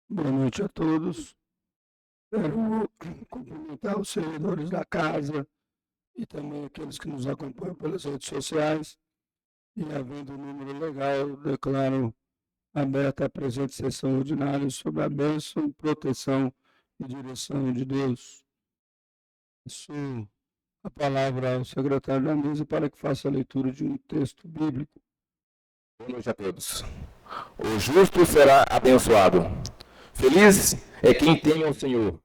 Boa noite a todos. Quero cumprimentar os servidores da casa e também aqueles que nos acompanham pelas redes sociais. E, havendo um número legal, declaro aberta a presente sessão ordinária sob a bênção, proteção e direção de Deus. Passo a palavra ao secretário da mesa para que faça a leitura de um texto bíblico. Boa noite a todos. O justo será abençoado. Feliz é quem teme ao Senhor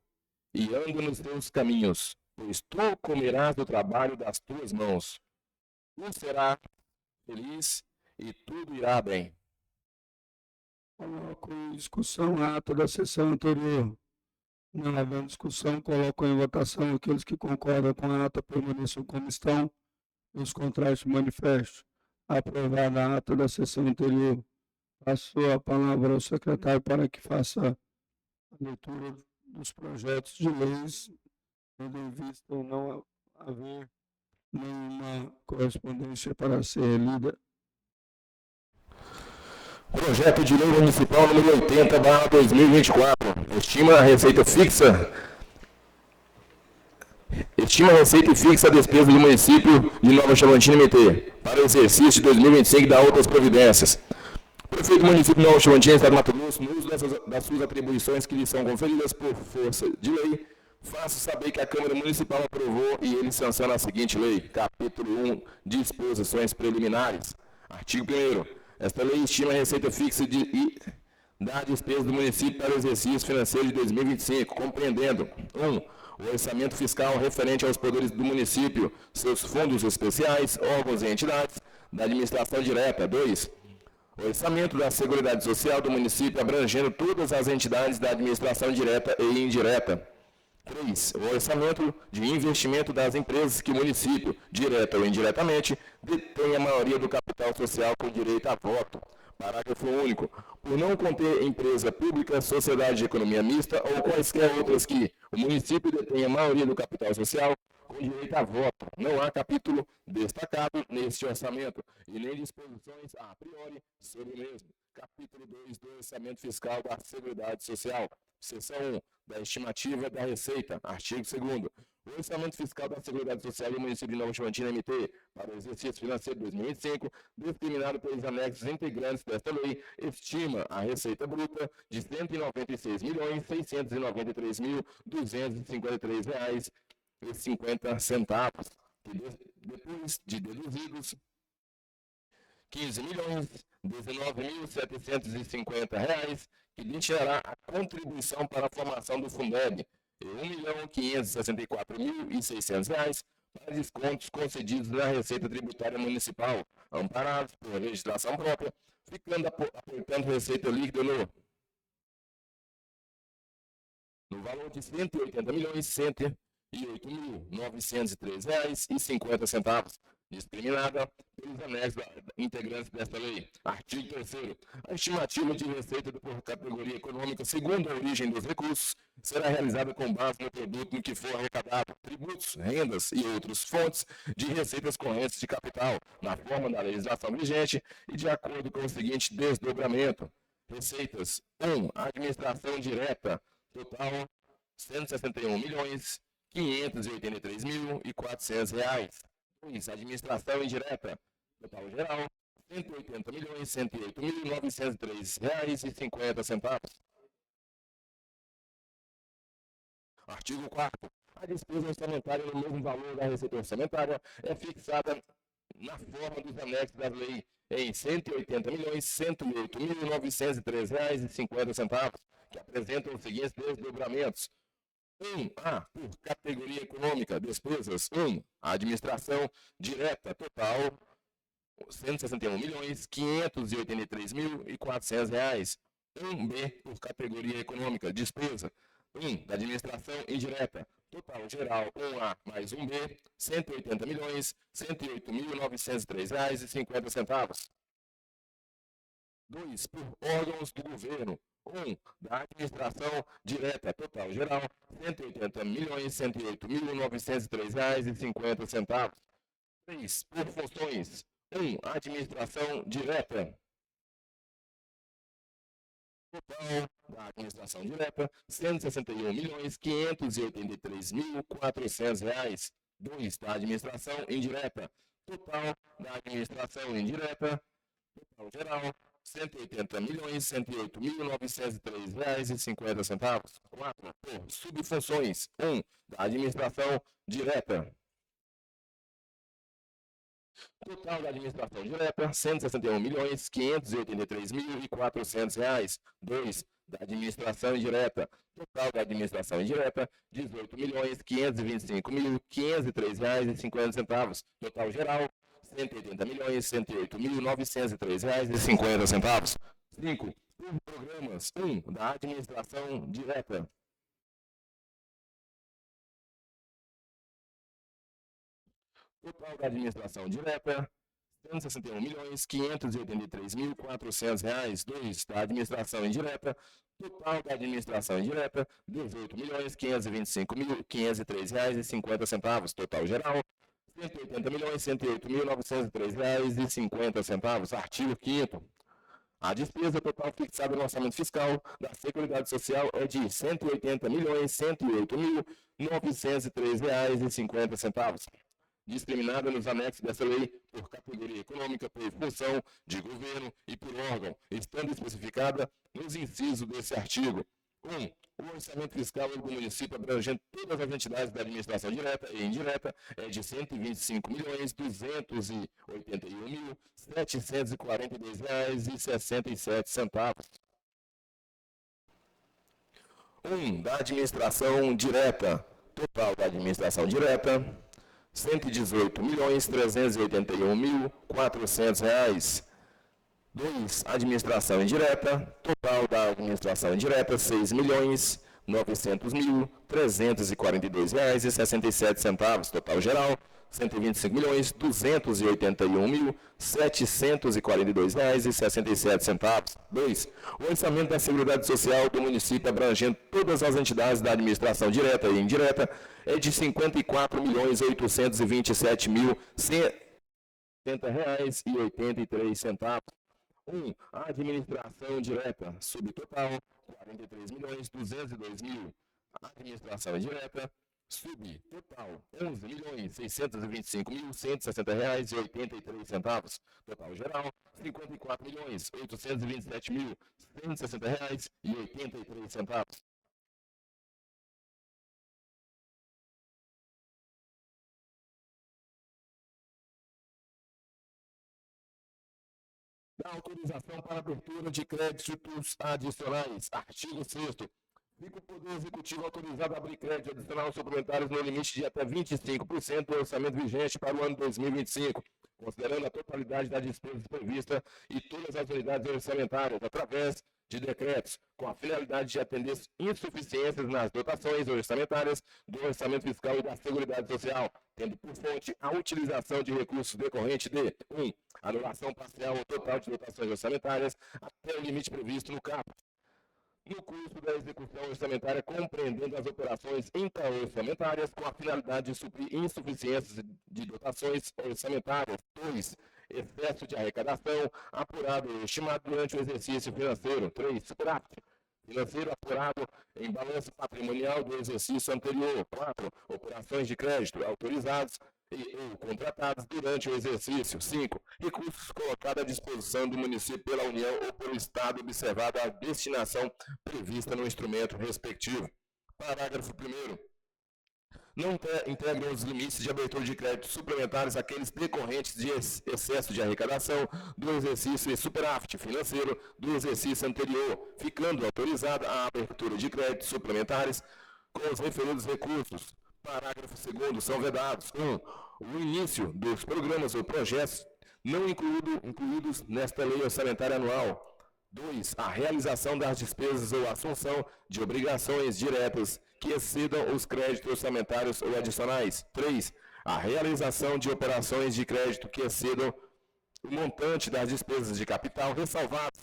e anda nos teus caminhos, pois tu comerás do trabalho das tuas mãos. Tu serás feliz e tudo irá bem. Coloco em discussão a ata da sessão anterior. Não havendo discussão, coloco em votação. Aqueles que concordam com a ata permaneçam como estão. Os contrários se manifestem. Aprovada a ata da sessão anterior. Passo a palavra ao secretário para que faça a leitura dos projetos de leis, tendo em vista não haver nenhuma correspondência para ser lida. Projeto de Lei Municipal número 80/2024. Estima a receita fixa a despesa do município de Nova Chavantina MT para o exercício de 2025 e da outras providências. O prefeito do município de Nova Chavantina, Estado do Mato Grosso, no uso das suas atribuições que lhe são conferidas por força de lei, faço saber que a Câmara Municipal aprovou e ele sanciona a seguinte lei. Capítulo 1, Disposições Preliminares. Artigo 1º. Esta lei estima a receita fixa da despesa do município para o exercício financeiro de 2025, compreendendo 1. O orçamento fiscal referente aos poderes do município, seus fundos especiais, órgãos e entidades da administração direta. 2. O orçamento da Seguridade Social do município abrangendo todas as entidades da administração direta e indireta. 3. O orçamento de investimento das empresas que o município, direta ou indiretamente, detém a maioria do capital social com direito a voto. Parágrafo único. Por não conter empresa pública, sociedade de economia mista ou quaisquer outras que o município detém a maioria do capital social com direito a voto, não há capítulo destacado neste orçamento e nem disposições a priori sobre o mesmo. Capítulo 2 do Orçamento Fiscal da Seguridade Social. Seção 1. Da estimativa da receita. Artigo 2º. O Orçamento Fiscal da Seguridade Social do município de Nova Chavantina MT para o exercício financeiro de 2025, discriminado pelos anexos integrantes desta lei, estima a receita bruta de R$ 196.693.253,50, que depois de deduzidos R$ 15.019.750, que destinará a contribuição para a formação do Fundeb, e R$ 1.564.600 para descontos concedidos na Receita Tributária Municipal, amparados por legislação própria, ficando aportando receita líquida no valor de R$ 180.108.903,50, discriminada pelos anexos integrantes desta lei. Artigo 3º. A estimativa de receita por categoria econômica, segundo a origem dos recursos, será realizada com base no produto no que for arrecadado, tributos, rendas e outras fontes de receitas correntes de capital, na forma da legislação vigente e de acordo com o seguinte desdobramento. Receitas. 1. Administração direta. Total R$ 161.583.400. 2. Administração indireta. Total geral R$ 180.108.903,50. Artigo 4º. A despesa orçamentária no mesmo valor da receita orçamentária é fixada na forma dos anexos da lei em R$ 180.108.903,50, que apresentam os seguintes desdobramentos. 1A. Por categoria econômica, despesas. 1. A administração direta, total R$ 161.583.400. 1B. Por categoria econômica, despesa. 1. Da administração indireta, total geral 1A mais 1B, R$ 180.108.903,50. 2. Por órgãos do governo. 1. Da administração direta, total geral, R$ 180.108.903,50. 3. Por funções. 1. Administração direta. Total da administração direta, R$ 161.583.400. 2. Da administração indireta. Total da administração indireta, total geral, R$ 180.108.903,50. 4. Por subfunções. 1. Da administração direta. Total da administração direta, R$ 161.583.400. 2. Da administração indireta. Total da administração indireta, R$ 18.525.503,50. Total geral, R$ 180.108.903,50. 5. Por programas. 1. Da administração direta. Total da administração direta, R$ 161.583.400. 2. Da administração indireta. Total da administração indireta, R$ 18.125.503,50. Total geral, R$ 180.108.903,50. Artigo 5º. A despesa total fixada no orçamento fiscal da Seguridade Social é de R$ 180.108.903,50. Discriminada nos anexos dessa lei por categoria econômica, por função de governo e por órgão, estando especificada nos incisos desse artigo. 1. O orçamento fiscal do município abrangendo todas as entidades da administração direta e indireta é de R$ 125.281.742,67. 1. Da administração direta. Total da administração direta, R$ 118.381.400. 2. Administração indireta. Total da administração indireta, R$ 6.900.342,67. Total geral, R$ 125.281.742,67. 2. O orçamento da Seguridade Social do município abrangendo todas as entidades da administração direta e indireta é de R$ 54.827.170,83. 1. A administração direta, subtotal, R$ 43.202.000. Administração indireta, subtotal, R$ 11.625.160,83. Total geral, R$ 54.827.160,83. Da autorização para abertura de créditos adicionais. Artigo 6º. Fica o Poder Executivo autorizado a abrir crédito adicional suplementares no limite de até 25% do orçamento vigente para o ano 2025, considerando a totalidade das despesas previstas e todas as unidades orçamentárias, através de decretos, com a finalidade de atender insuficiências nas dotações orçamentárias do orçamento fiscal e da Seguridade Social, tendo por fonte a utilização de recursos decorrentes de 1. Anulação parcial ou total de dotações orçamentárias até o limite previsto no caput. No curso da execução orçamentária, compreendendo as operações intra-orçamentárias com a finalidade de suprir insuficiências de dotações orçamentárias. 2. Excesso de arrecadação apurado e estimado durante o exercício financeiro. 3. Superávit financeiro apurado em balanço patrimonial do exercício anterior. 4. Operações de crédito autorizados ou contratados durante o exercício. 5. Recursos colocados à disposição do município pela União ou pelo Estado, observada a destinação prevista no instrumento respectivo. Parágrafo 1º. Não integram os limites de abertura de créditos suplementares aqueles decorrentes de excesso de arrecadação do exercício e superávit financeiro do exercício anterior, ficando autorizada a abertura de créditos suplementares com os referidos recursos. Parágrafo 2º. São vedados: 1. O início dos programas ou projetos não incluídos nesta lei orçamentária anual. 2. A realização das despesas ou assunção de obrigações diretas que excedam os créditos orçamentários ou adicionais. 3. A realização de operações de crédito que excedam o montante das despesas de capital, ressalvados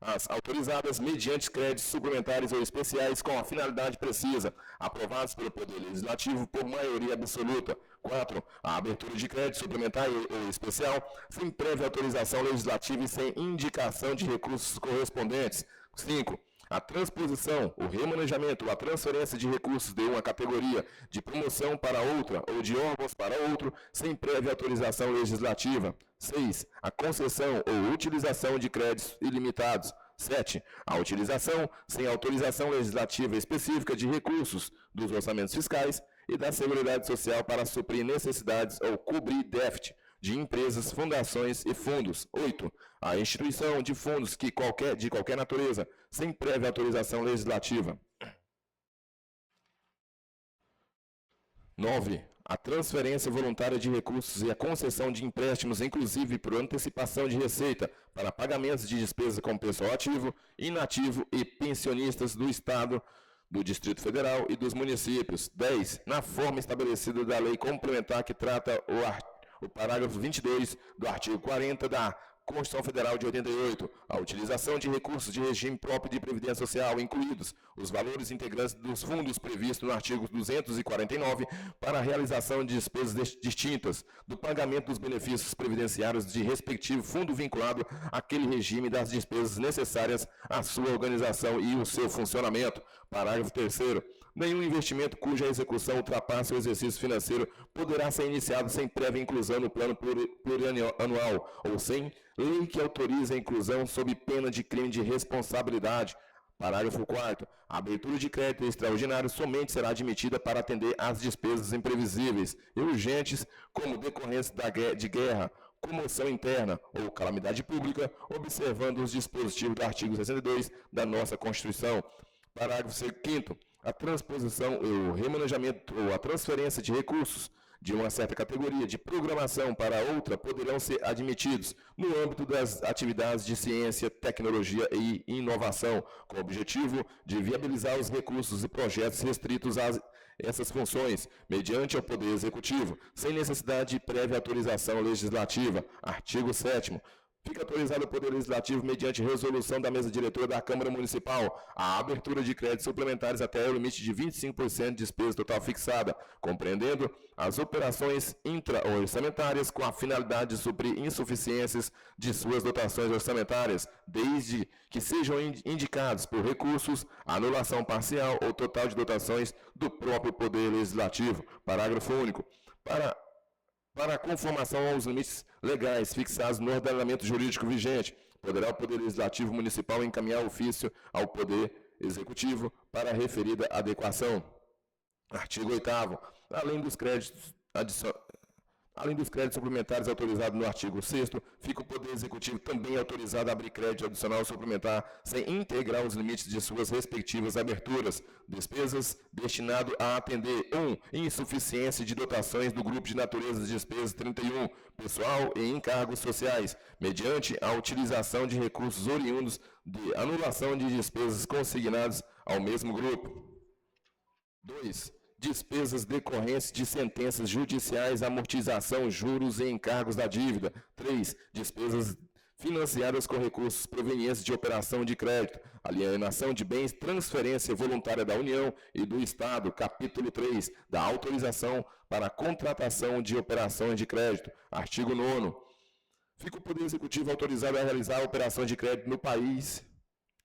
as autorizadas mediante créditos suplementares ou especiais com a finalidade precisa, aprovados pelo Poder Legislativo por maioria absoluta. 4. A abertura de crédito suplementar ou especial sem prévia autorização legislativa e sem indicação de recursos correspondentes. 5. A transposição, o remanejamento, a transferência de recursos de uma categoria de promoção para outra ou de órgãos para outro, sem prévia autorização legislativa. 6. A concessão ou utilização de créditos ilimitados. 7. A utilização, sem autorização legislativa específica, de recursos dos orçamentos fiscais e da Seguridade Social para suprir necessidades ou cobrir déficit de empresas, fundações e fundos. 8. A instituição de fundos de qualquer natureza, sem prévia autorização legislativa. 9. A transferência voluntária de recursos e a concessão de empréstimos, inclusive por antecipação de receita, para pagamentos de despesas com pessoal ativo, inativo e pensionistas do Estado, do Distrito Federal e dos municípios. 10. Na forma estabelecida da lei complementar que trata o parágrafo 22 do artigo 40 da Constituição Federal de 88, a utilização de recursos de regime próprio de previdência social, incluídos os valores integrantes dos fundos previstos no artigo 249, para a realização de despesas distintas do pagamento dos benefícios previdenciários de respectivo fundo vinculado àquele regime das despesas necessárias à sua organização e o seu funcionamento. Parágrafo 3º. Nenhum investimento cuja execução ultrapasse o exercício financeiro poderá ser iniciado sem prévia inclusão no plano plurianual ou sem lei que autorize a inclusão sob pena de crime de responsabilidade. Parágrafo 4º. A abertura de crédito extraordinário somente será admitida para atender às despesas imprevisíveis e urgentes, como decorrência de guerra, comoção interna ou calamidade pública, observando os dispositivos do artigo 62 da nossa Constituição. Parágrafo 5º. A transposição, o remanejamento ou a transferência de recursos de uma certa categoria de programação para outra poderão ser admitidos no âmbito das atividades de ciência, tecnologia e inovação, com o objetivo de viabilizar os recursos e projetos restritos a essas funções, mediante o Poder Executivo, sem necessidade de prévia autorização legislativa. Artigo 7º. Fica autorizado o Poder Legislativo, mediante resolução da mesa diretora da Câmara Municipal, a abertura de créditos suplementares até o limite de 25% de despesa total fixada, compreendendo as operações intra-orçamentárias com a finalidade de suprir insuficiências de suas dotações orçamentárias, desde que sejam indicados por recursos, anulação parcial ou total de dotações do próprio Poder Legislativo. Parágrafo único. Para a conformação aos limites legais fixados no ordenamento jurídico vigente, poderá o Poder Legislativo Municipal encaminhar ofício ao Poder Executivo para a referida adequação. Artigo 8º. Além dos créditos suplementares autorizados no artigo 6º, fica o Poder Executivo também autorizado a abrir crédito adicional suplementar sem integrar os limites de suas respectivas aberturas. Despesas destinado a atender 1. Insuficiência de dotações do grupo de natureza de despesas 31, pessoal e encargos sociais, mediante a utilização de recursos oriundos de anulação de despesas consignadas ao mesmo grupo. 2. Despesas decorrentes de sentenças judiciais, amortização, juros e encargos da dívida. 3. Despesas financiadas com recursos provenientes de operação de crédito, alienação de bens, transferência voluntária da União e do Estado. Capítulo 3. Da autorização para a contratação de operações de crédito. Artigo 9º. Fica o Poder Executivo autorizado a realizar operações de crédito no país,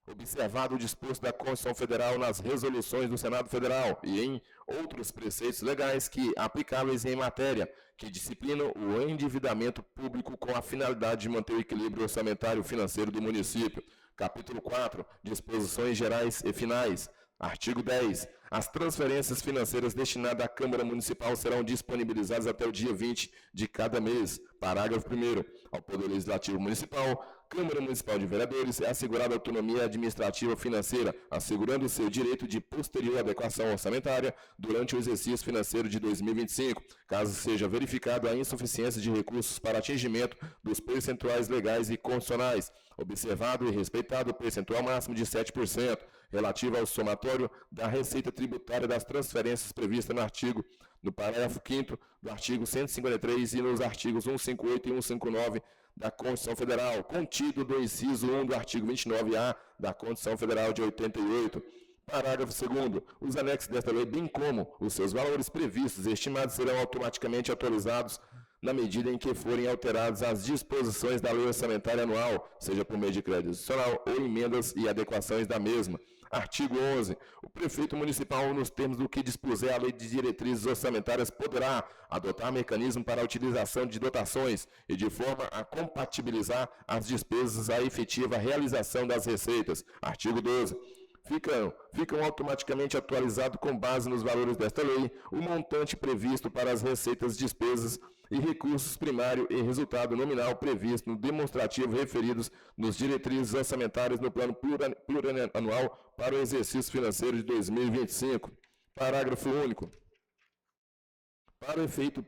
observado o disposto da Constituição Federal nas resoluções do Senado Federal e em outros preceitos legais que aplicáveis em matéria que disciplinam o endividamento público com a finalidade de manter o equilíbrio orçamentário financeiro do município. Capítulo 4. Disposições gerais e finais. Artigo 10. As transferências financeiras destinadas à Câmara Municipal serão disponibilizadas até o dia 20 de cada mês. Parágrafo 1º. Ao Poder Legislativo Municipal, Câmara Municipal de Vereadores, é assegurada autonomia administrativa financeira, assegurando o seu direito de posterior adequação orçamentária durante o exercício financeiro de 2025, caso seja verificado a insuficiência de recursos para atingimento dos percentuais legais e constitucionais, observado e respeitado o percentual máximo de 7%, relativo ao somatório da receita tributária das transferências previstas no parágrafo 5º do artigo 153 e nos artigos 158 e 159 da Constituição Federal, contido do inciso 1 do artigo 29A da Constituição Federal de 88. Parágrafo 2º. Os anexos desta lei, bem como os seus valores previstos e estimados, serão automaticamente atualizados na medida em que forem alteradas as disposições da lei orçamentária anual, seja por meio de crédito adicional ou emendas e adequações da mesma. Artigo 11. O prefeito municipal, nos termos do que dispuser a lei de diretrizes orçamentárias, poderá adotar mecanismo para a utilização de dotações e de forma a compatibilizar as despesas à efetiva realização das receitas. Artigo 12. Ficam automaticamente atualizados com base nos valores desta lei o montante previsto para as receitas, despesas e recursos primário e resultado nominal previsto no demonstrativo referidos nos diretrizes orçamentárias no plano plurianual para o exercício financeiro de 2025. Parágrafo único. Para efeito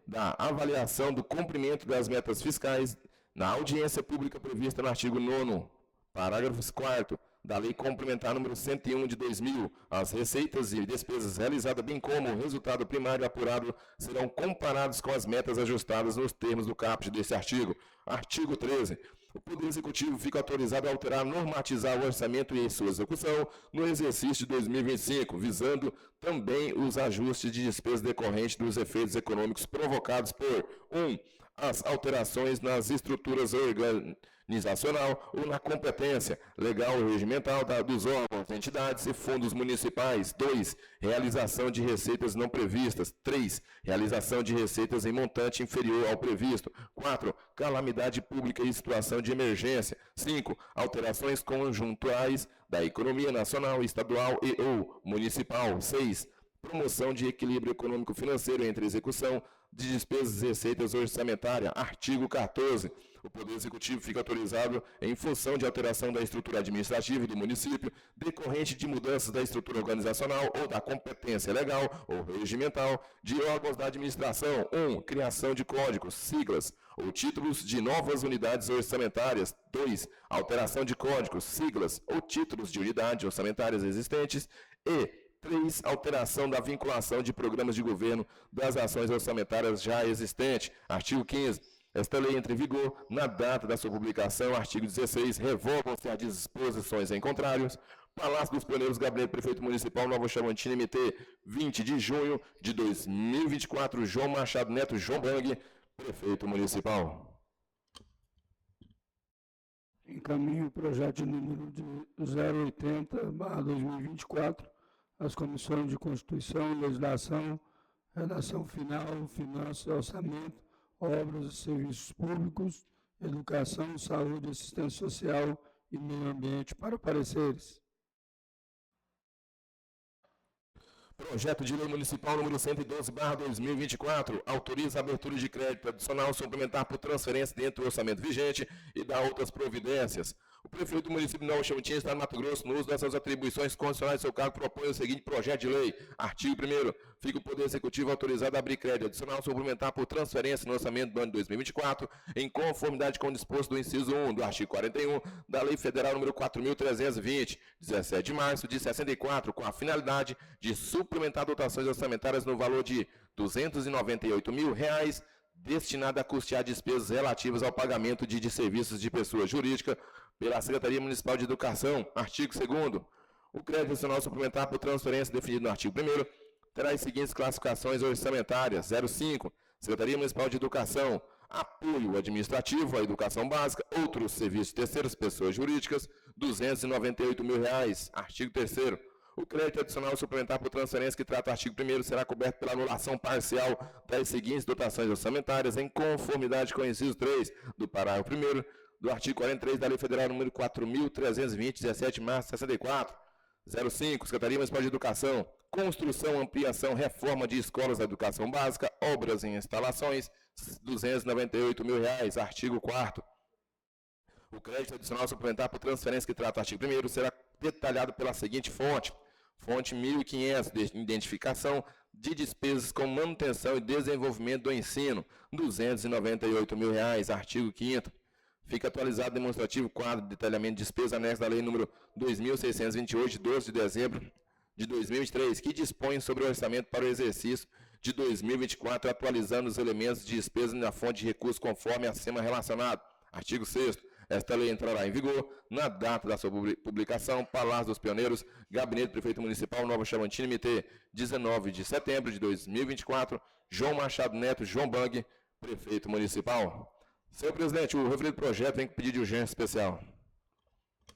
da avaliação do cumprimento das metas fiscais, na audiência pública prevista no artigo 9º, parágrafo 4º, da Lei Complementar número 101 de 2000, as receitas e despesas realizadas, bem como o resultado primário apurado, serão comparados com as metas ajustadas nos termos do caput deste artigo. Artigo 13. O Poder Executivo fica autorizado a alterar, normatizar o orçamento e sua execução no exercício de 2025, visando também os ajustes de despesas decorrentes dos efeitos econômicos provocados por 1. As alterações nas estruturas organizacional ou na competência legal e regimental dos órgãos, entidades e fundos municipais. 2. Realização de receitas não previstas. 3. Realização de receitas em montante inferior ao previsto. 4. Calamidade pública e situação de emergência. 5. Alterações conjunturais da economia nacional, estadual e ou municipal. 6. Promoção de equilíbrio econômico-financeiro entre execução de despesas e receitas orçamentárias. Artigo 14. O Poder Executivo fica autorizado, em função de alteração da estrutura administrativa do município, decorrente de mudanças da estrutura organizacional ou da competência legal ou regimental de órgãos da administração. 1. Criação de códigos, siglas ou títulos de novas unidades orçamentárias. 2. Alteração de códigos, siglas ou títulos de unidades orçamentárias existentes. E 3. Alteração da vinculação de programas de governo das ações orçamentárias já existentes. Artigo 15. Esta lei entra em vigor na data da sua publicação. Artigo 16. Revogam-se as disposições em contrários. Palácio dos Pioneiros, Gabinete Prefeito Municipal, Nova Chavantina, MT, 20 de junho de 2024. João Machado Neto, João Bang, Prefeito Municipal. Encaminho o projeto de número de 080/2024 às comissões de Constituição, Legislação, Redação Final, Finanças, Orçamento, Obras e Serviços Públicos, Educação, Saúde, Assistência Social e Meio Ambiente para pareceres. Projeto de Lei Municipal número 112/2024 autoriza a abertura de crédito adicional suplementar por transferência dentro do orçamento vigente e dá outras providências. O prefeito do município de Nova Chavantina, Estado do Mato Grosso, no uso dessas atribuições constitucionais do seu cargo, propõe o seguinte projeto de lei. Artigo 1º. Fica o Poder Executivo autorizado a abrir crédito adicional suplementar por transferência no orçamento do ano de 2024, em conformidade com o disposto do inciso 1 do artigo 41 da Lei Federal número 4.320, 17 de março de 64, com a finalidade de suplementar dotações orçamentárias no valor de R$ 298 mil, destinado a custear despesas relativas ao pagamento de serviços de pessoa jurídica pela Secretaria Municipal de Educação. Artigo 2º. O crédito adicional suplementar por transferência definido no artigo 1º terá as seguintes classificações orçamentárias. 05. Secretaria Municipal de Educação. Apoio administrativo à educação básica, outros serviços de terceiras pessoas jurídicas, R$ 298 mil. Artigo 3º. O crédito adicional suplementar por transferência que trata o artigo 1º será coberto pela anulação parcial das seguintes dotações orçamentárias, em conformidade com o inciso 3 do parágrafo 1º do artigo 43 da Lei Federal número 4.320, 17 de março de 64. 05. Secretaria Municipal de Educação. Construção, ampliação, reforma de escolas da educação básica, obras e instalações, R$ 298 mil. Artigo 4º. O crédito adicional suplementar por transferência que trata o artigo 1º será detalhado pela seguinte fonte. Fonte 1.500, de identificação de despesas com manutenção e desenvolvimento do ensino, R$ 298 mil. Artigo 5º. Fica atualizado o demonstrativo quadro de detalhamento de despesa anexo da Lei número 2.628, de 12 de dezembro de 2023, que dispõe sobre o orçamento para o exercício de 2024, atualizando os elementos de despesa na fonte de recursos conforme acima relacionado. Artigo 6º. Esta lei entrará em vigor na data da sua publicação. Palácio dos Pioneiros, Gabinete do Prefeito Municipal, Nova Chavantina, MT, 19 de setembro de 2024. João Machado Neto, João Bang, Prefeito Municipal. Senhor presidente, o referido projeto vem com pedido de urgência especial.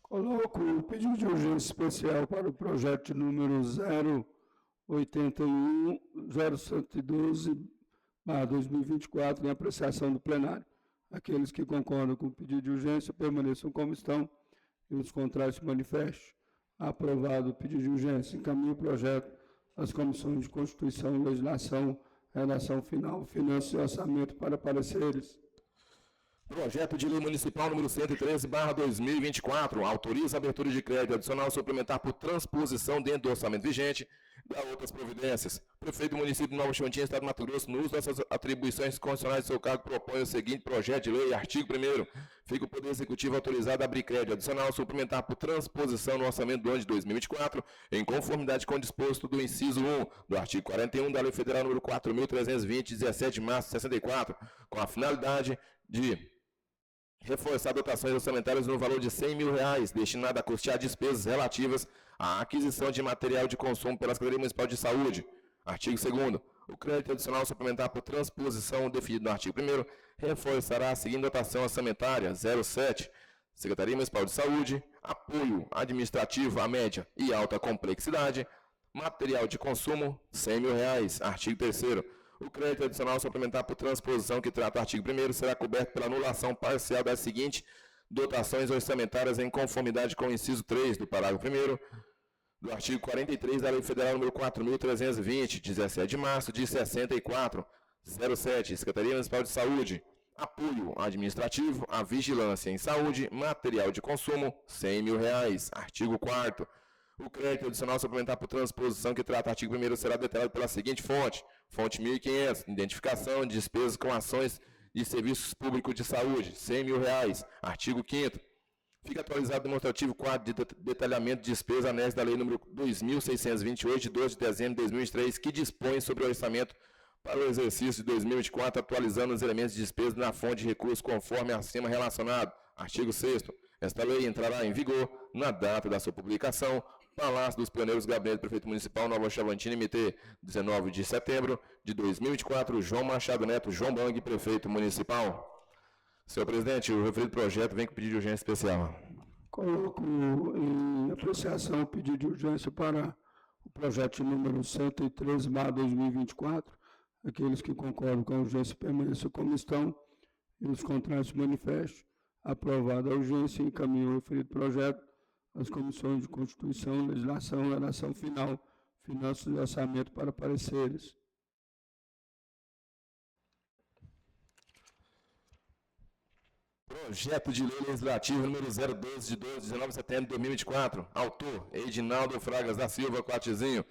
Coloco o pedido de urgência especial para o projeto número 081-0112/2024 em apreciação do plenário. Aqueles que concordam com o pedido de urgência permaneçam como estão e os contrários se manifestem. Aprovado o pedido de urgência. Encaminho o projeto às comissões de Constituição, Legislação, Redação Final, Finanças e Orçamento para pareceres. Projeto de Lei Municipal número 113/2024 autoriza a abertura de crédito adicional suplementar por transposição dentro do orçamento vigente da outras providências. Prefeito do município de Nova Chavantina, Estado do Mato Grosso, no uso dessas atribuições constitucionais de seu cargo, propõe o seguinte projeto de lei. Artigo 1º. Fica o Poder Executivo autorizado a abrir crédito adicional suplementar por transposição no orçamento do ano de 2024, em conformidade com o disposto do inciso 1 do artigo 41 da Lei Federal número 4.320, 17 de março de 64, com a finalidade de reforçar dotações orçamentárias no valor de R$100 mil, destinado a custear despesas relativas à aquisição de material de consumo pela Secretaria Municipal de Saúde. Artigo 2º. O crédito adicional suplementar por transposição definido no artigo 1º reforçará a seguinte dotação orçamentária: 07, Secretaria Municipal de Saúde, apoio administrativo à média e alta complexidade, material de consumo, R$100 mil. Artigo 3º. O crédito adicional suplementar por transposição que trata o artigo 1º será coberto pela anulação parcial das seguintes dotações orçamentárias em conformidade com o inciso 3 do parágrafo 1º do artigo 43 da Lei Federal número 4.320, 17 de março de 64. 07, Secretaria Municipal de Saúde, apoio administrativo à vigilância em saúde, material de consumo, R$100 mil. Artigo 4º. O crédito adicional suplementar por transposição que trata o artigo 1º será detalhado pela seguinte fonte: fonte 1.500, identificação de despesas com ações de serviços públicos de saúde, R$100 mil. Artigo 5º. Fica atualizado o demonstrativo quadro de detalhamento de despesa anexo da Lei nº 2.628, de 12 de dezembro de 2003, que dispõe sobre o orçamento para o exercício de 2024, atualizando os elementos de despesa na fonte de recursos conforme acima relacionado. Artigo 6º. Esta lei entrará em vigor na data da sua publicação. Palácio dos Pioneiros, Gabinete do Prefeito Municipal, Nova Chavantina, MT, 19 de setembro de 2024, João Machado Neto, João Bang, Prefeito Municipal. Senhor presidente, o referido projeto vem com pedido de urgência especial. Coloco em apreciação o pedido de urgência para o projeto número 113/2024. Aqueles que concordam com a urgência permaneçam como estão e os contrários se manifestem. Aprovada a urgência, encaminho o referido projeto às comissões de Constituição, Legislação, Redação Final, Finanças e Orçamento para pareceres. Projeto de Lei Legislativo número 012, de 19 de setembro de 2024. Autor: Edinaldo Fragas da Silva Quatizinho.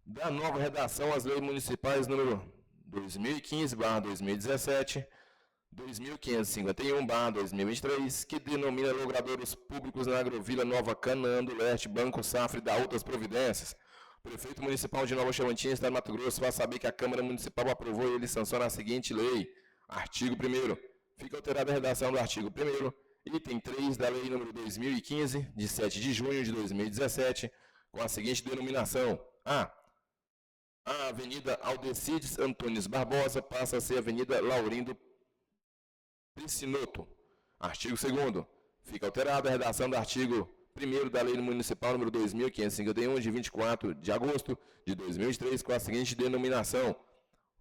Da nova redação às leis municipais número 2015/2017, 2551/2023, que denomina logradouros públicos na Agrovila Nova Canaã do Leste, Banco Safra e da outras providências. O Prefeito Municipal de Nova Chavantina, Estado do Mato Grosso, faz saber que a Câmara Municipal aprovou e ele sanciona a seguinte lei. Artigo 1º. Fica alterada a redação do artigo 1º, item 3 da Lei nº 2015, de 7 de junho de 2017, com a seguinte denominação: A Avenida Aldecides Antônio Barbosa passa a ser Avenida Laurindo Piscinotto. Artigo 2º. Fica alterada a redação do artigo 1º da Lei Municipal número 2551, de 24 de agosto de 2003, com a seguinte denominação: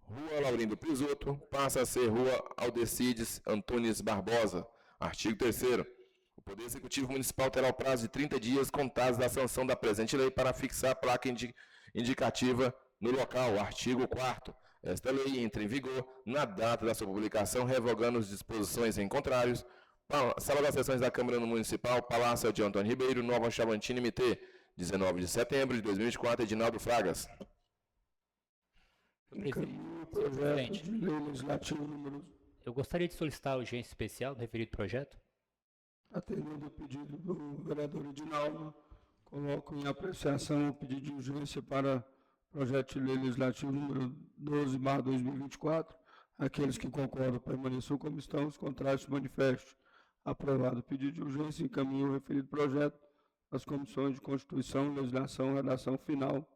Rua Laurindo Pisotto passa a ser Rua Aldecides Antônio Barbosa. Artigo 3º. O Poder Executivo Municipal terá o prazo de 30 dias contados da sanção da presente lei para fixar a placa indicativa no local. Artigo 4º. Esta lei entra em vigor na data da sua publicação, revogando as disposições em contrários. Sala das Sessões da Câmara Municipal, Palácio de Antônio Ribeiro, Nova Chavantina, MT, 19 de setembro de 2024, Edinaldo Fragas. Projeto de Lei Legislativo número... Eu gostaria de solicitar a urgência especial do referido projeto. Atendendo o pedido do vereador Edinaldo, coloco em apreciação o pedido de urgência para Projeto de lei legislativo número 12/2024. Aqueles que concordam permaneçam como estão, os contrários se manifestem. Aprovado o pedido de urgência, encaminho o referido projeto às comissões de Constituição, Legislação e Redação final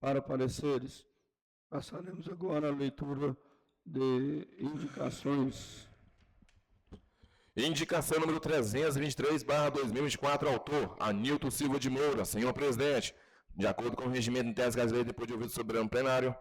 para pareceres. Passaremos agora à leitura de indicações. Indicação número 323/2024, autor Anilton Silva de Moura. Senhor presidente, de acordo com o regimento interno das Leis, depois de ouvido o soberano plenário,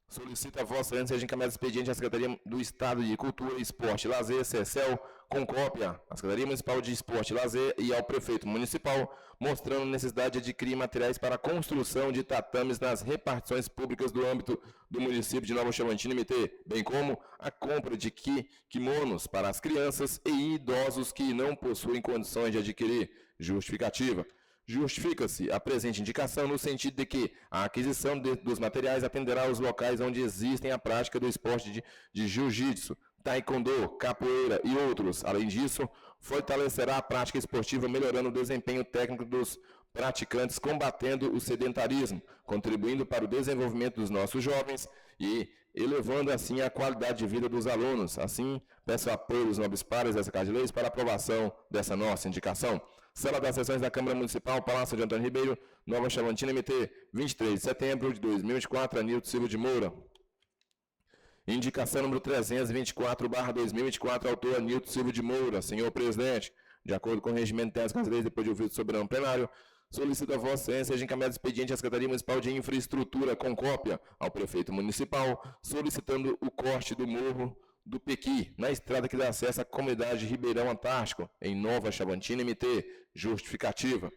solicita a Vossa Excelência seja encaminhado expediente à Secretaria do Estado de Cultura, Esporte e Lazer, SECEL, com cópia à Secretaria Municipal de Esporte e Lazer e ao Prefeito Municipal, mostrando a necessidade de adquirir materiais para a construção de tatames nas repartições públicas do âmbito do município de Nova Chavantina MT, bem como a compra de kimonos para as crianças e idosos que não possuem condições de adquirir. Justificativa. Justifica-se a presente indicação no sentido de que a aquisição dos materiais atenderá aos locais onde existem a prática do esporte de jiu-jitsu, taekwondo, capoeira e outros. Além disso, fortalecerá a prática esportiva, melhorando o desempenho técnico dos praticantes, combatendo o sedentarismo, contribuindo para o desenvolvimento dos nossos jovens e elevando assim a qualidade de vida dos alunos. Assim, peço apoio dos nobres pares dessa Casa de Leis para aprovação dessa nossa indicação. Sala das Sessões da Câmara Municipal, Palácio de Antônio Ribeiro, Nova Chavantina MT, 23 de setembro de 2024, Anilton Silva de Moura. Indicação número 324/2024, autor Anilton Silva de Moura. Senhor presidente, de acordo com o regimento interno das Casas Leis, depois de ouvido o soberano plenário, solicito a Vossa Excelência seja encaminhado expediente à Secretaria Municipal de Infraestrutura com cópia ao Prefeito Municipal, solicitando o corte do Morro do Pequi, na estrada que dá acesso à comunidade Ribeirão Antártico, em Nova Chavantina MT. Justificativa.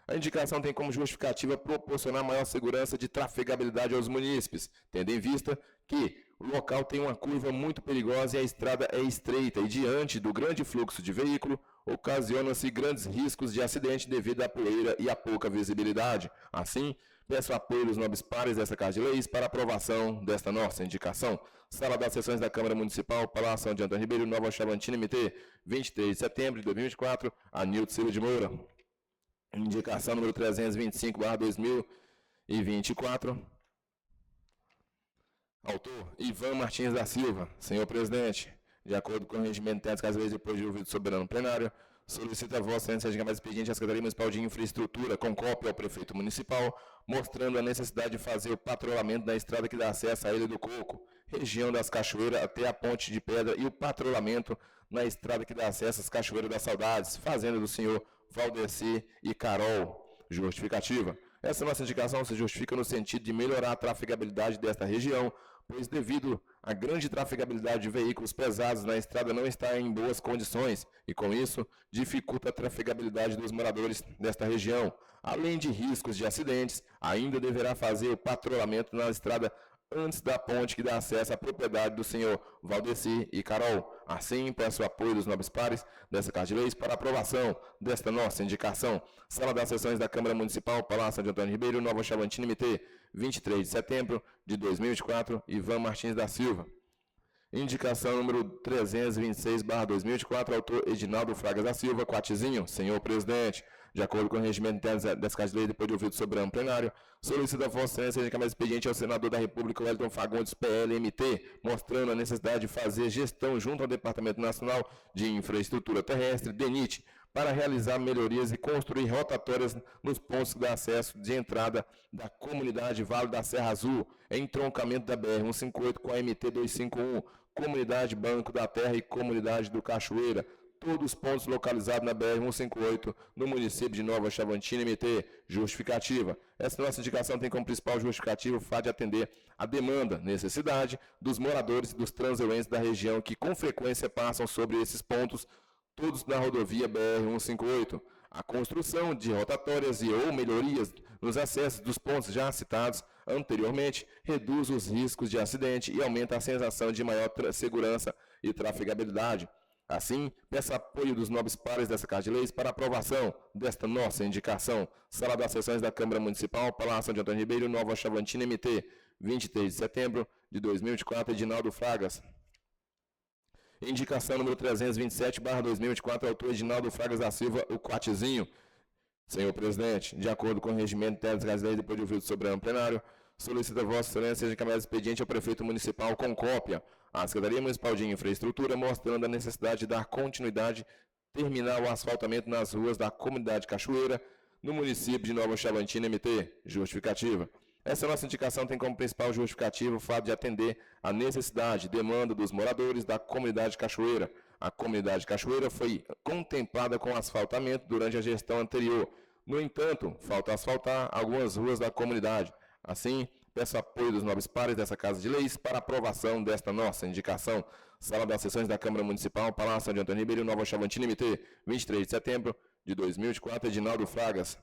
A indicação tem como justificativa proporcionar maior segurança de trafegabilidade aos munícipes, tendo em vista que o local tem uma curva muito perigosa e a estrada é estreita, e diante do grande fluxo de veículo, ocasiona-se grandes riscos de acidente devido à poeira e à pouca visibilidade. Assim, peço apoio dos nobres pares dessa Casa de Leis para aprovação desta nossa indicação. Sala das Sessões da Câmara Municipal, Palácio de Antônio Ribeiro, Nova Chavantina MT, 23 de setembro de 2024, Anilton Silva de Moura. Indicação número 325/2024. Autor Ivan Martins da Silva. Senhor presidente, de acordo com o regimento interno das Casas Leis, depois de ouvido soberano plenário, solicita a Vossa Excelência seja mais expediente à Secretaria Municipal de Infraestrutura com cópia ao Prefeito Municipal, mostrando a necessidade de fazer o patrulhamento da estrada que dá acesso à Ilha do Coco, região das Cachoeiras até a Ponte de Pedra, e o patrulhamento na estrada que dá acesso às Cachoeiras das Saudades, fazenda do senhor Valdeci e Carol. Justificativa. Essa nossa indicação se justifica no sentido de melhorar a trafegabilidade desta região, pois devido à grande trafegabilidade de veículos pesados na estrada não está em boas condições e, com isso, dificulta a trafegabilidade dos moradores desta região. Além de riscos de acidentes, ainda deverá fazer o patrulhamento na estrada antes da ponte que dá acesso à propriedade do senhor Valdeci e Carol. Assim, peço o apoio dos nobres pares dessa Casa de Leis para aprovação desta nossa indicação. Sala das Sessões da Câmara Municipal, Palácio de Antônio Ribeiro, Nova Chavantina MT, 23 de setembro de 2024, Ivan Martins da Silva. Indicação número 326/2024, autor Edinaldo Fragas da Silva, Quatizinho. Senhor presidente, de acordo com o regimento interno dessa Casa de Leis, depois de ouvido o soberano plenário, solicita a Vossa Excelência seja mais expediente ao senador da República, Wellington Fagundes, PLMT, mostrando a necessidade de fazer gestão junto ao Departamento Nacional de Infraestrutura Terrestre, DENIT, para realizar melhorias e construir rotatórias nos pontos de acesso de entrada da comunidade Vale da Serra Azul, entroncamento da BR-158 com a MT-251, comunidade Banco da Terra e comunidade do Cachoeira, todos os pontos localizados na BR-158, no município de Nova Chavantina MT. Justificativa. Essa nossa indicação tem como principal justificativa o fato de atender a demanda, necessidade dos moradores e dos transeuntes da região que com frequência passam sobre esses pontos, todos na rodovia BR-158. A construção de rotatórias e ou melhorias nos acessos dos pontos já citados anteriormente reduz os riscos de acidente e aumenta a sensação de maior segurança e trafegabilidade. Assim, peço apoio dos nobres pares dessa Casa de Leis para aprovação desta nossa indicação. Sala das Sessões da Câmara Municipal, Palácio de Antônio Ribeiro, Nova Chavantina MT, 23 de setembro de 2024, Edinaldo Fragas. Indicação número 327/2024, autor Edinaldo Fragas da Silva, o Quatizinho. Senhor presidente, de acordo com o regimento interno das Casas Leis, depois de ouvido o soberano plenário, Solicita Vossa Excelência seja encaminhado expediente ao Prefeito Municipal com cópia à Secretaria Municipal de Infraestrutura, mostrando a necessidade de dar continuidade, terminar o asfaltamento nas ruas da comunidade Cachoeira, no município de Nova Chavantina, MT. Justificativa. Essa nossa indicação tem como principal justificativa o fato de atender à necessidade e demanda dos moradores da comunidade Cachoeira. A comunidade Cachoeira foi contemplada com asfaltamento durante a gestão anterior. No entanto, falta asfaltar algumas ruas da comunidade. Assim, peço apoio dos nobres pares dessa Casa de Leis para aprovação desta nossa indicação. Sala das Sessões da Câmara Municipal, Palácio de Antônio Ribeiro, Nova Chavantina, MT, 23 de setembro de 2024, Edinaldo Fragas.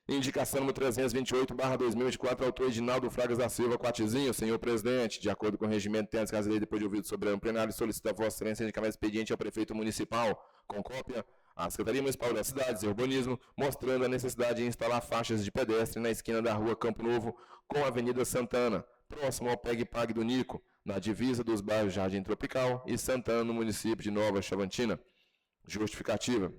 Indicação número 328/2024, autor Edinaldo Fragas da Silva, Quatizinho. Senhor presidente, de acordo com o regimento interno das Casas de Leis, depois de ouvido o soberano plenário, solicita a Vossa Excelência indicar mais expediente ao prefeito municipal, com cópia à Secretaria Municipal das Cidades e Urbanismo, mostrando a necessidade de instalar faixas de pedestre na esquina da rua Campo Novo com a Avenida Santana, próximo ao Pegue-Pague do Nico, na divisa dos bairros Jardim Tropical e Santana, no município de Nova Chavantina. Justificativa.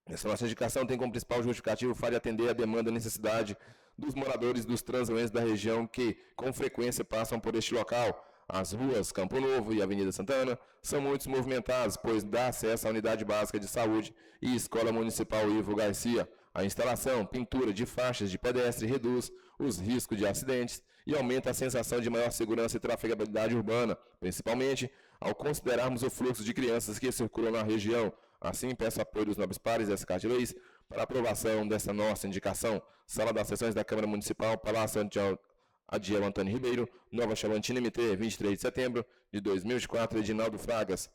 Essa nossa indicação tem como principal justificativo o fato de atender a demanda e necessidade dos moradores dos transeuntes da região que, com frequência, passam por este local. As ruas Campo Novo e Avenida Santana são muito movimentadas, pois dá acesso à Unidade Básica de Saúde e Escola Municipal Ivo Garcia. A instalação, pintura de faixas de pedestre reduz os riscos de acidentes e aumenta a sensação de maior segurança e trafegabilidade urbana, principalmente ao considerarmos o fluxo de crianças que circulam na região. Assim, peço apoio dos nobres pares dessa Casa de Leis para aprovação dessa nossa indicação. Sala das Sessões da Câmara Municipal, Palácio Adiel Antônio Ribeiro, Nova Chavantina, MT, 23 de setembro de 2024, Edinaldo Fragas.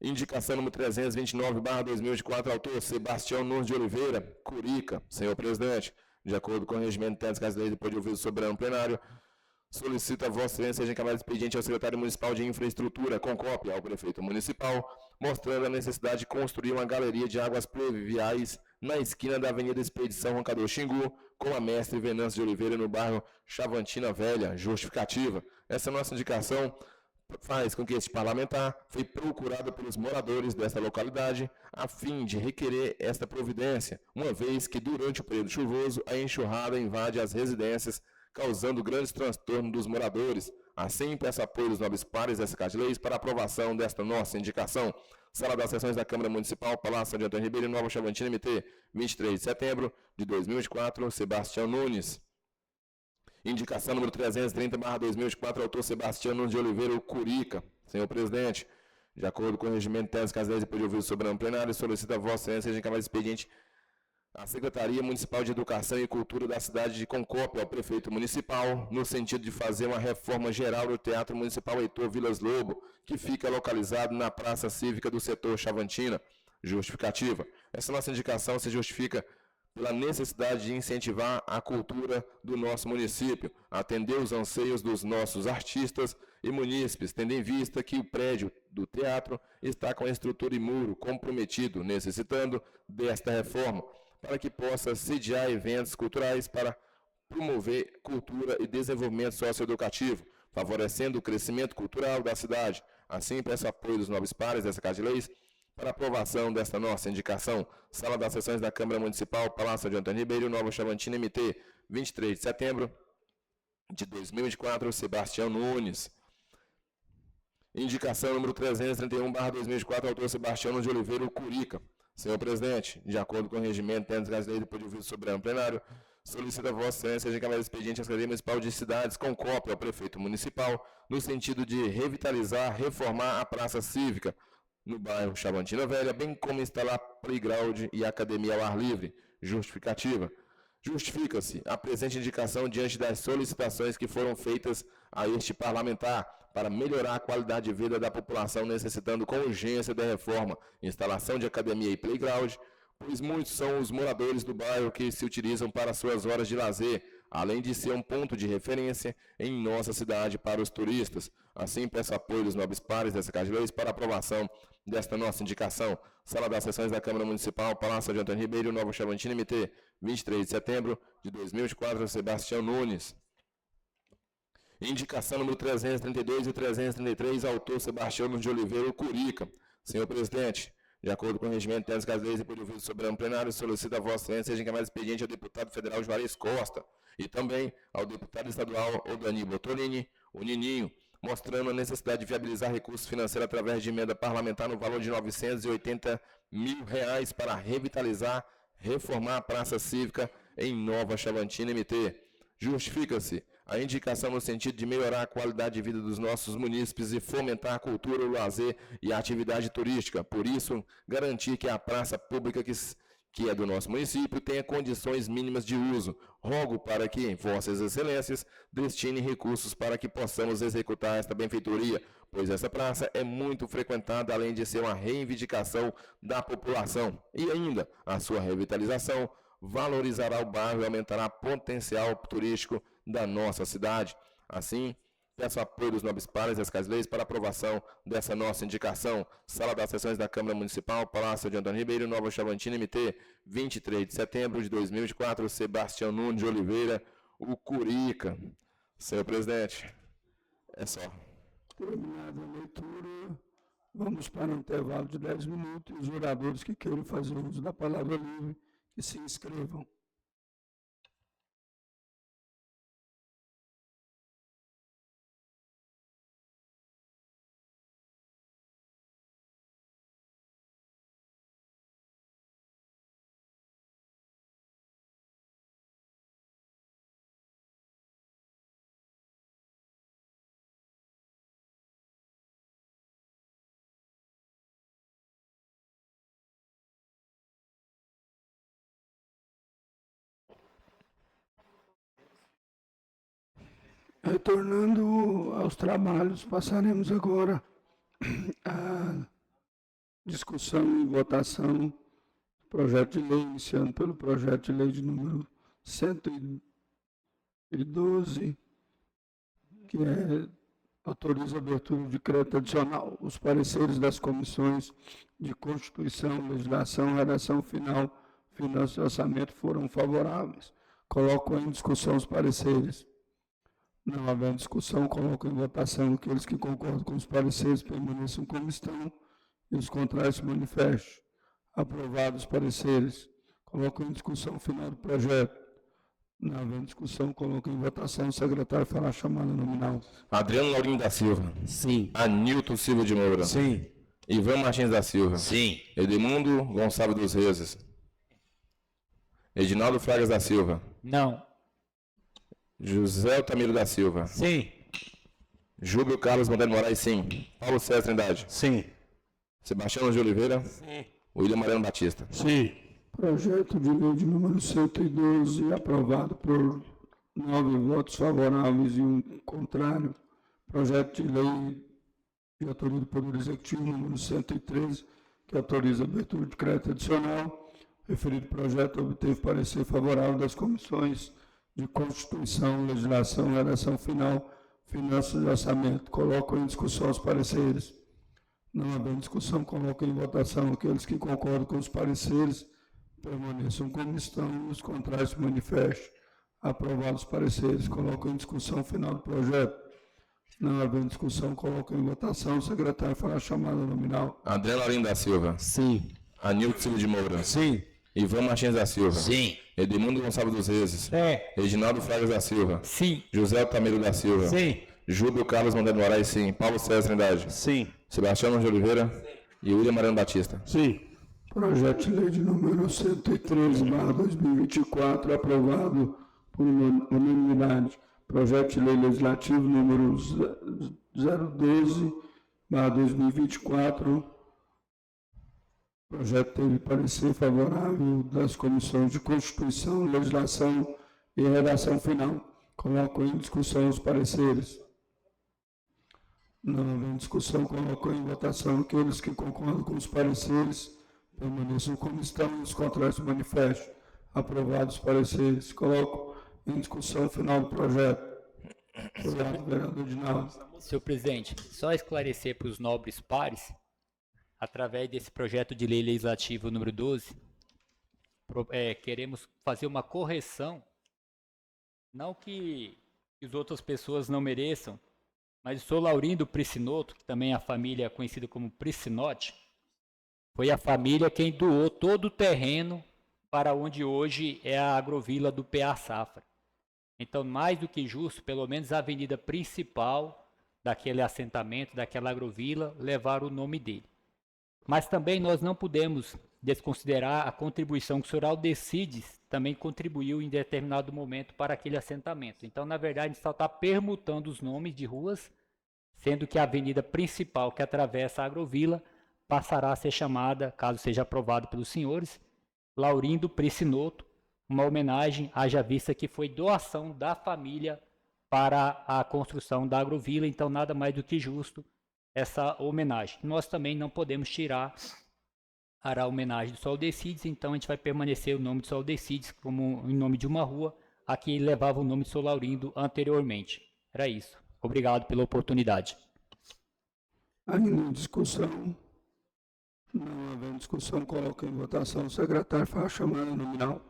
Indicação número 329/2024, autor Sebastião Nunes de Oliveira, Curica. Senhor presidente, de acordo com o regimento interno das Casas de Leis, depois de ouvir o soberano plenário, solicita a Vossa Excelência seja encaminhado expediente ao secretário municipal de infraestrutura, com cópia ao prefeito municipal, mostrando a necessidade de construir uma galeria de águas pluviais na esquina da Avenida Expedição Roncador Xingu, com a Mestre Venâncio de Oliveira, no bairro Chavantina Velha. Justificativa. Essa nossa indicação faz com que este parlamentar foi procurado pelos moradores desta localidade a fim de requerer esta providência, uma vez que durante o período chuvoso a enxurrada invade as residências, causando grandes transtornos dos moradores. Assim, peço apoio dos nobres pares dessa Casa de Leis para aprovação desta nossa indicação. Sala das Sessões da Câmara Municipal, Palácio de Antônio Ribeiro, Nova Chavantina, MT, 23 de setembro de 2024, Sebastião Nunes. Indicação número 330/2024, autor Sebastião Nunes de Oliveira, Curica. Senhor presidente, de acordo com o regimento interno das Casas de Leis, depois de ouvir o soberano plenário, solicita a Vossa Excelência seja encaminhado expediente à Secretaria Municipal de Educação e Cultura da cidade de Concópia, ao prefeito municipal, no sentido de fazer uma reforma geral do Teatro Municipal Heitor Vilas Lobo, que fica localizado na Praça Cívica do setor Chavantina. Justificativa. Essa nossa indicação se justifica pela necessidade de incentivar a cultura do nosso município, atender os anseios dos nossos artistas e munícipes, tendo em vista que o prédio do teatro está com a estrutura e muro comprometido, necessitando desta reforma, para que possa sediar eventos culturais para promover cultura e desenvolvimento socioeducativo, favorecendo o crescimento cultural da cidade. Assim, peço apoio dos nobres pares dessa Casa de Leis para aprovação desta nossa indicação. Sala das Sessões da Câmara Municipal, Palácio de Antônio Ribeiro, Nova Chavantina, MT, 23 de setembro de 2024, Sebastião Nunes. Indicação número 331/2024, autor Sebastião Nunes de Oliveira, Curica. Senhor presidente, de acordo com o regimento interno das Casas de Leis, depois de ouvir o soberano plenário, solicita a Vossa Excelência seja encaminhado expediente à Secretaria Municipal de Cidades com cópia ao prefeito municipal, no sentido de revitalizar, reformar a praça cívica no bairro Chavantina Velha, bem como instalar playground e academia ao ar livre. Justificativa. Justifica-se a presente indicação diante das solicitações que foram feitas a este parlamentar para melhorar a qualidade de vida da população necessitando com urgência da reforma, instalação de academia e playground, pois muitos são os moradores do bairro que se utilizam para suas horas de lazer, além de ser um ponto de referência em nossa cidade para os turistas. Assim, peço apoio dos nobres pares dessa Casa de Leis para aprovação desta nossa indicação. Sala das Sessões da Câmara Municipal, Palácio de Antônio Ribeiro, Nova Chavantina, MT, 23 de setembro de 2024, Sebastião Nunes. Indicação número 332 e 333, autor Sebastião Nunes de Oliveira, Curica. Senhor presidente, de acordo com o regimento interno das Casas de Leis, depois de ouvir o soberano plenário, solicita a Vossa Excelência seja encaminhado expediente ao deputado federal Juarez Costa, E também ao deputado estadual Odani Botolini, o Nininho, mostrando a necessidade de viabilizar recursos financeiros através de emenda parlamentar no valor de R$ 980 mil para revitalizar, reformar a Praça Cívica em Nova Chavantina MT. Justifica-se a indicação no sentido de melhorar a qualidade de vida dos nossos munícipes e fomentar a cultura, o lazer e a atividade turística. Por isso, garantir que a praça pública que é do nosso município tenha condições mínimas de uso. Rogo para que Vossas Excelências destinem recursos para que possamos executar esta benfeitoria, pois essa praça é muito frequentada, além de ser uma reivindicação da população. E ainda, a sua revitalização valorizará o bairro e aumentará o potencial turístico da nossa cidade. Assim, peço apoio dos nobres pares e das casas-leis para aprovação dessa nossa indicação. Sala das Sessões da Câmara Municipal, Palácio de Antônio Ribeiro, Nova Chavantina, MT, 23 de setembro de 2024, Sebastião Nunes de Oliveira, o Curica. Senhor presidente, é só. Terminada a leitura, vamos para um intervalo de 10 minutos e os oradores que queiram fazer uso da palavra livre, que se inscrevam. Retornando aos trabalhos, passaremos agora a discussão e votação do projeto de lei, iniciando pelo projeto de lei de número 112, que autoriza a abertura de crédito adicional. Os pareceres das comissões de Constituição, Legislação, Redação Final, Finanças e Orçamento foram favoráveis. Coloco em discussão os pareceres. Não havendo discussão, coloco em votação aqueles que concordam com os pareceres permaneçam como estão e os contrários se manifestem. Aprovados os pareceres. Coloco em discussão o final do projeto. Não havendo discussão, coloco em votação. O secretário fará a chamada nominal. Adriano Laurinho da Silva. Sim. Anilton Silva de Moura. Sim. Ivan Martins da Silva. Sim. Edmundo Gonçalves dos Rezes. Edinaldo Fragas da Silva. Não. José Altamiro da Silva. Sim. Júlio Carlos Monteiro Moraes, sim. Paulo César Trindade. Sim. Sebastião de Oliveira. Sim. William Mariano Batista. Sim. Projeto de lei de número 112, aprovado por 9 votos favoráveis e 1 contrário. Projeto de lei de autoria do Poder Executivo número 113, que autoriza a abertura de crédito adicional. Referido projeto obteve parecer favorável das comissões de Constituição, Legislação, Redação Final, Finanças e Orçamento. Coloco em discussão os pareceres. Não havendo discussão, coloco em votação aqueles que concordam com os pareceres, permaneçam como estão e os contrários se manifestem. Aprovados os pareceres, coloco em discussão o final do projeto. Não havendo discussão, coloco em votação. O secretário fará a chamada nominal. Adriano Laurinho da Silva. Sim. Anilton Silva de Moura. Sim. Ivan Martins da Silva. Sim. Edmundo Gonçalves dos Rezes. Reginaldo Fragas da Silva. Sim. José Altamiro da Silva. Sim. Júlio Carlos Monteiro Moraes, sim. Paulo César Trindade. Sim. Sebastião de Oliveira. E William Mariano Batista. Sim. Projeto de lei de número 113/2024, aprovado por unanimidade. Projeto de lei legislativo número 012/2024. Projeto teve parecer favorável das comissões de Constituição, Legislação e Redação Final. Coloco em discussão os pareceres. Não havendo discussão, coloco em votação aqueles que concordam com os pareceres, permaneçam como estão e os contrários se manifestem. Aprovados os pareceres. Coloco em discussão o final do projeto. Obrigado, vereador Dinaldo. Senhor presidente, só esclarecer para os nobres pares, através desse projeto de lei legislativo número 12, queremos fazer uma correção, não que as outras pessoas não mereçam, mas o senhor Laurindo Pricinoto, que também a família é conhecida como Pricinotti, foi a família quem doou todo o terreno para onde hoje é a agrovila do PA Safra. Então, mais do que justo, pelo menos a avenida principal daquele assentamento, daquela agrovila, levar o nome dele. Mas também nós não podemos desconsiderar a contribuição que o senhor Aldecides também contribuiu em determinado momento para aquele assentamento. Então, na verdade, a gente só está permutando os nomes de ruas, sendo que a avenida principal que atravessa a agrovila passará a ser chamada, caso seja aprovado pelos senhores, Laurindo Pricinoto, uma homenagem, haja vista que foi doação da família para a construção da agrovila, então nada mais do que justo essa homenagem. Nós também não podemos tirar a homenagem do Sol Decides, então a gente vai permanecer o nome do Sol Decides como em nome de uma rua, a que levava o nome de São Laurindo anteriormente. Era isso. Obrigado pela oportunidade. Ainda em discussão, não havendo discussão, coloco em votação. O secretário faz a chamada nominal.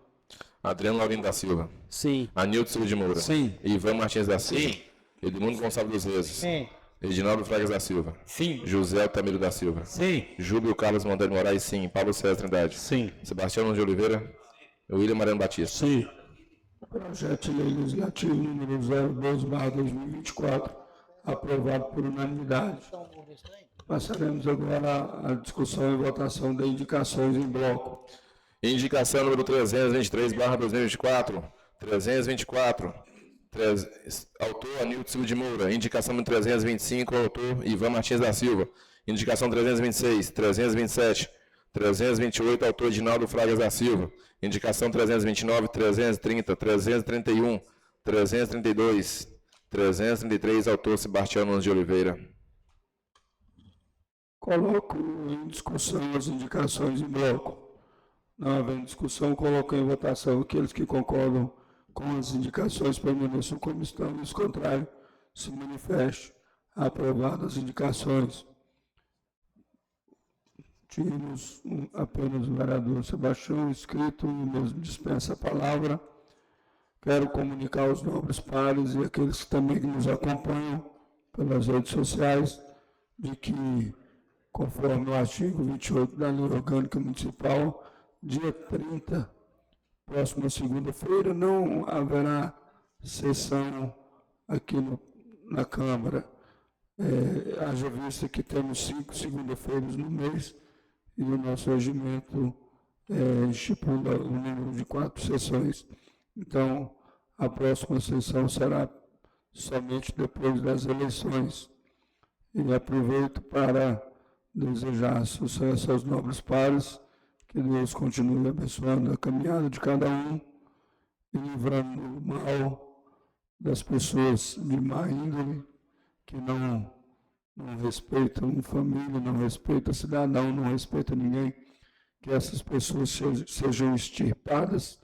Adriano Laurindo da Silva. Sim. Anildo Silva de Moura. Sim. Ivan Martins da Silva. Sim. Edmundo Gonçalves dos Reis. Sim. Reginaldo Fragas da Silva. Sim. José Altamiro da Silva. Sim. Júlio Carlos Monteiro Moraes, sim. Paulo César Trindade. Sim. Sebastião Nunes de Oliveira. William Mariano Batista. Sim. Projeto de lei legislativo número 02/2024, aprovado por unanimidade. Passaremos agora à discussão e votação de indicações em bloco. Indicação número 323/2024. 324. Autor Anildo Silva de Moura. Indicação número 325. Autor Ivan Martins da Silva. Indicação 326. 327. 328. Autor Edinaldo Fragas da Silva. Indicação 329. 330. 331. 332. 333. Autor Sebastião Nunes de Oliveira. Coloco em discussão as indicações em bloco. Não havendo discussão, coloco em votação. Aqueles que concordam com as indicações permaneçam como estão, e os contrários se manifestem. Aprovadas as indicações. Tínhamos apenas o vereador Sebastião inscrito, e mesmo dispensa a palavra. Quero comunicar aos nobres pares e aqueles que também nos acompanham pelas redes sociais de que, conforme o artigo 28 da Lei Orgânica Municipal, dia 30, próxima segunda-feira, não haverá sessão aqui na Câmara. Haja vista que temos 5 segunda-feiras no mês e o nosso regimento estipula o número de 4 sessões. Então, a próxima sessão será somente depois das eleições. E aproveito para desejar sucesso aos nobres pares, que Deus continue abençoando a caminhada de cada um e livrando o mal das pessoas de má índole, que não respeitam família, não respeitam cidadão, não respeitam ninguém, que essas pessoas sejam extirpadas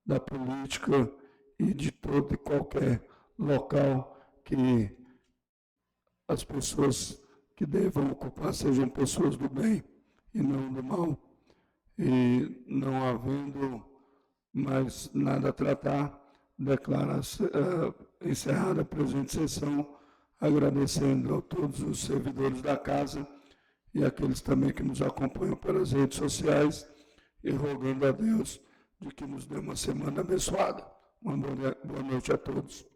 da política e de todo e qualquer local que as pessoas que devam ocupar sejam pessoas do bem e não do mal. E não havendo mais nada a tratar, declaro encerrada a presente sessão, agradecendo a todos os servidores da casa e aqueles também que nos acompanham pelas redes sociais e rogando a Deus de que nos dê uma semana abençoada. Uma boa noite a todos.